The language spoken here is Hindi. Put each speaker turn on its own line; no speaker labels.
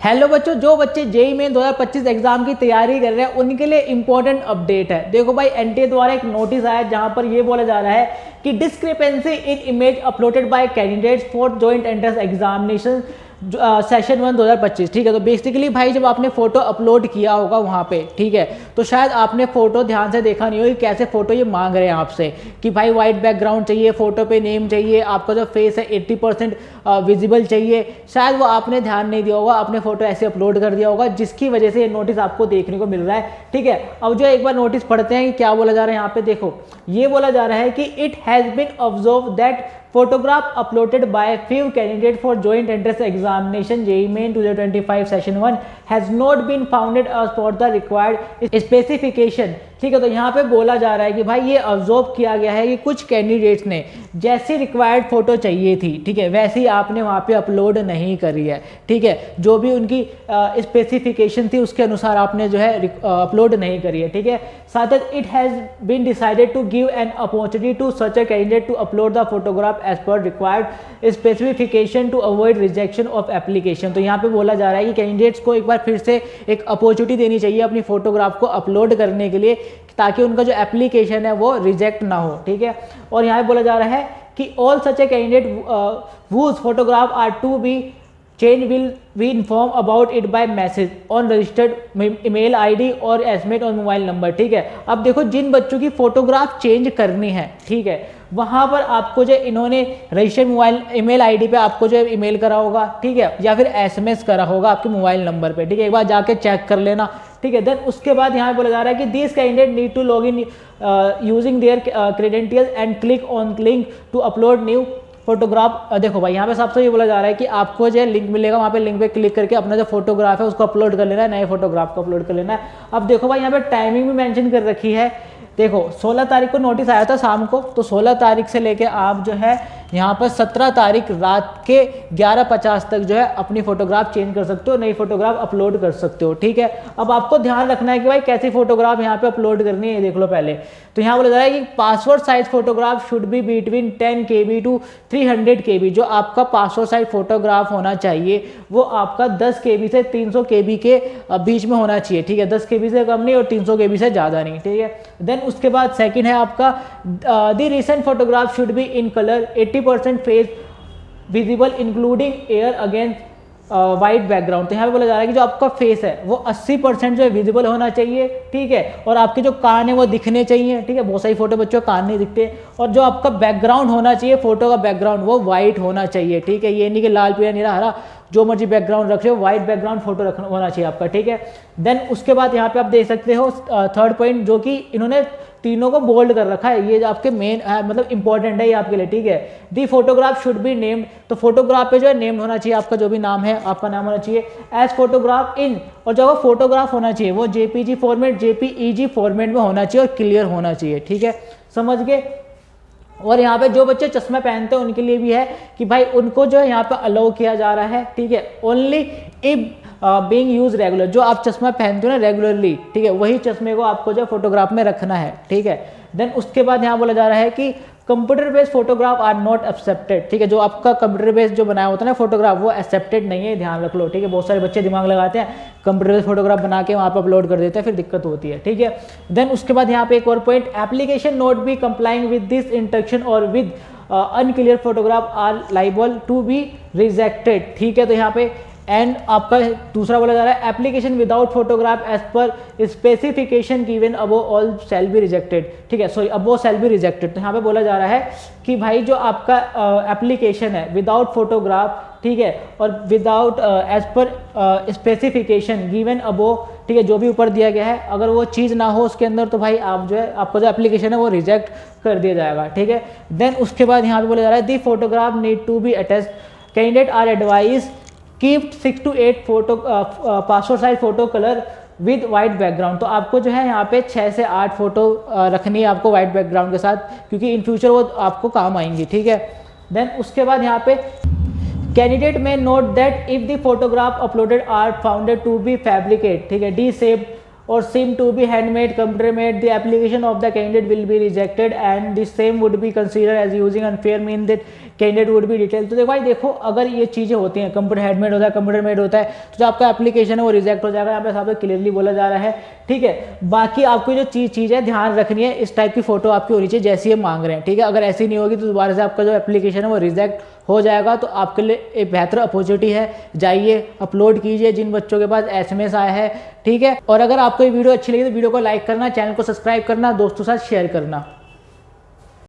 हेलो बच्चों, जो बच्चे जेईई मेन 2025 एग्जाम की तैयारी कर रहे हैं उनके लिए इंपॉर्टेंट अपडेट है। देखो भाई, एनटीए द्वारा एक नोटिस आया जहां पर ये बोला जा रहा है कि discrepancy in image uploaded bye candidates for joint entrance examination session 1 2025। ठीक है, तो बेसिकली भाई जब आपने फोटो अपलोड किया होगा वहाँ पे, ठीक है, तो शायद आपने फोटो ध्यान से देखा नहीं होगी कैसे फोटो ये मांग रहे हैं आपसे कि भाई वाइट बैकग्राउंड चाहिए, फोटो पे नेम चाहिए, आपका जो फेस है 80% विजिबल चाहिए। शायद वो आपने ध्यान नहीं दिया होगा, आपने फोटो ऐसे अपलोड कर दिया होगा, जिसकी वजह से ये नोटिस आपको देखने को मिल रहा है। ठीक है, अब जो एक बार नोटिस पढ़ते हैं कि क्या बोला जा रहा है यहाँ पे। देखो, ये बोला जा रहा है कि it has been observe that photograph uploaded by few candidates for joint entrance examination JEE Main 2025 session 1 has not been founded as for the required specification। ठीक है, तो यहाँ पे बोला जा रहा है कि भाई ये ऑब्जर्व किया गया है कि कुछ कैंडिडेट्स ने जैसी रिक्वायर्ड फोटो चाहिए थी, ठीक है, वैसी आपने वहाँ पे अपलोड नहीं करी है। ठीक है, जो भी उनकी स्पेसिफिकेशन थी उसके अनुसार आपने जो है अपलोड नहीं करी है। ठीक है, साथ ही it has been decided to give an opportunity to such a candidate to upload the photograph as per required specification to avoid rejection of application. तो यहाँ पे बोला जा रहा है कि कैंडिडेट्स को एक बार फिर से एक अपॉर्चुनिटी देनी चाहिए अपनी फोटोग्राफ को अपलोड करने के लिए, ताकि उनका जो एप्लीकेशन है वो रिजेक्ट ना हो। ठीक है, और यहाँ पे बोला जा रहा है कि all such a candidate whose photograph are to be change will be inform about it by message on registered email ID और एसएमएस और मोबाइल नंबर। ठीक है, अब देखो जिन बच्चों की फोटोग्राफ चेंज करनी है, ठीक है, वहाँ पर आपको जो इन्होंने रजिस्टर्ड मोबाइल ईमेल आईडी पे आपको जो ईमेल करा होगा, ठीक है, या फिर एसएमएस करा होगा आपके मोबाइल नंबर पे। ठीक है, एक बार जाके चेक कर लेना। ठीक है, देन उसके बाद यहाँ बोला जा रहा है कि this candidate need to log in using their credentials and click on link to upload new photograph. देखो भाई, यहाँ पे सबसे ये बोला जा रहा है कि आपको जो लिंक मिलेगा, वहाँ पे लिंक पे क्लिक करके अपना जो फोटोग्राफ है उसको अपलोड कर लेना है, नए फोटोग्राफ को अपलोड कर लेना है। अब देखो भाई, यहाँ पे टाइमिंग भी मेंशन कर रखी है। देखो 16 तारीख को नोटिस आया था शाम को, तो 16 तारीख से लेके आप जो है यहाँ पर 17 तारीख रात के 11:50 तक जो है अपनी फोटोग्राफ चेंज कर सकते हो, नई फोटोग्राफ अपलोड कर सकते हो। ठीक है, अब आपको ध्यान रखना है कि भाई कैसी फोटोग्राफ यहाँ पे अपलोड करनी है, देख लो पहले। तो यहाँ बोला जा रहा है कि password size photograph should be between 10 KB to 300 KB। जो आपका पासवर्ड साइज फोटोग्राफ होना चाहिए वो आपका 10 KB से 300 KB के बीच में होना चाहिए। ठीक है, 10 KB से कम नहीं और 300 KB से ज़्यादा नहीं। ठीक है, देन उसके बाद सेकंड है आपका the recent photograph should be in colour 80% face visible including air against white background. तो यहाँ पे बोला जा रहा है कि जो आपका फेस है वो 80% जो है विजिबल होना चाहिए। ठीक है, और आपके जो कान है वो दिखने चाहिए। ठीक है, बहुत सारी फोटो बच्चों कान नहीं दिखते। और जो आपका बैकग्राउंड होना चाहिए, फोटो का बैकग्राउंड वो वाइट होना चाहिए। ठीक है, ये नहीं कि लाल पीला नीला हरा जो मर्जी बैकग्राउंड रख रहे हो, वाइट बैकग्राउंड फोटो रखना होना चाहिए आपका। ठीक है, देन उसके बाद यहाँ पे आप देख सकते हो थर्ड पॉइंट, जो कि इन्होंने तीनों को बोल्ड कर रखा है, ये आपके मेन मतलब इंपॉर्टेंट है ये आपके लिए। ठीक है, the photograph should be named. तो फोटोग्राफ पे जो है नेम होना चाहिए, आपका जो भी नाम है आपका नाम होना चाहिए एज फोटोग्राफ इन। और जो फोटोग्राफ होना चाहिए वो जेपीजी फॉर्मेट, जेपीईजी फॉर्मेट में होना चाहिए और क्लियर होना चाहिए। ठीक है, समझ गए। और यहाँ पे जो बच्चे चश्मा पहनते हैं उनके लिए भी है कि भाई उनको जो है यहाँ पे अलाउ किया जा रहा है। ठीक है, only if being use regular. जो आप चश्मा पहनते हो ना रेगुलरली, ठीक है, वही चश्मे को आपको जो फोटोग्राफ में रखना है। ठीक है, देन उसके बाद यहाँ बोला जा रहा है कि computer based photograph are not accepted. ठीक है, जो आपका कंप्यूटर बेस्ड जो बनाया होता है ना फोटोग्राफ वो एक्सेप्टेड नहीं है, ध्यान रख लो। ठीक है, बहुत सारे बच्चे दिमाग लगाते हैं, कंप्यूटर बेस्ड फोटोग्राफ बना के वहाँ पर अपलोड कर देते हैं, फिर दिक्कत होती है। ठीक है, देन उसके बाद यहाँ पे एक और point, application not be complying with this instruction और with unclear photograph are liable to be rejected. ठीक है, तो यहाँ पे एंड आपका दूसरा बोला जा रहा है application without photograph as per specification given above all shall be rejected. ठीक है, sorry above shall be rejected. तो यहाँ पे बोला जा रहा है कि भाई जो आपका एप्लीकेशन है विदाउट फोटोग्राफ, ठीक है, और without as per specification given above, ठीक है, जो भी ऊपर दिया गया है, अगर वो चीज़ ना हो उसके अंदर तो भाई आप जो है आपका जो एप्लीकेशन है वो रिजेक्ट कर दिया जाएगा। ठीक है, देन उसके बाद यहाँ पे बोला जा रहा है the photograph need to be attached, candidate are advise keep 6 to 8 photo passport size photo colour with white background. तो आपको जो है यहाँ पे 6 से 8 फोटो रखनी है आपको वाइट बैकग्राउंड के साथ, क्योंकि इन फ्यूचर वो आपको काम आएंगी। ठीक है, देन उसके बाद यहाँ पे कैंडिडेट में note that if the photograph uploaded are founded to be fabricate, ठीक है, D shaped or seem to be handmade, computer made, the application of the candidate will be rejected and the same would be considered as using unfair means that candidate would be detail. तो देखो भाई देखो, अगर ये चीज़ें होती हैं, कंप्यूटर हेडमेड होता है, कंप्यूटर मेड होता है, तो जो आपका एप्लीकेशन है वो रिजेक्ट हो जाएगा। यहाँ पे साहब क्लियरली बोला जा रहा है, ठीक है। बाकी आपको जो चीज़ है ध्यान रखनी है, इस टाइप की फोटो आपकी होनी चाहिए जैसी ये मांग रहे हैं, ठीक है। अगर ऐसी नहीं होगी तो दोबारा से आपका जो एप्लीकेशन है वो रिजेक्ट हो जाएगा। तो आपके लिए एक बेहतर अपॉर्चुनिटी है, जाइए अपलोड कीजिए जिन बच्चों के पास SMS आया है, ठीक है। और अगर आपको ये वीडियो अच्छी लगी तो वीडियो को लाइक करना, चैनल को सब्सक्राइब करना, दोस्तों के साथ शेयर करना।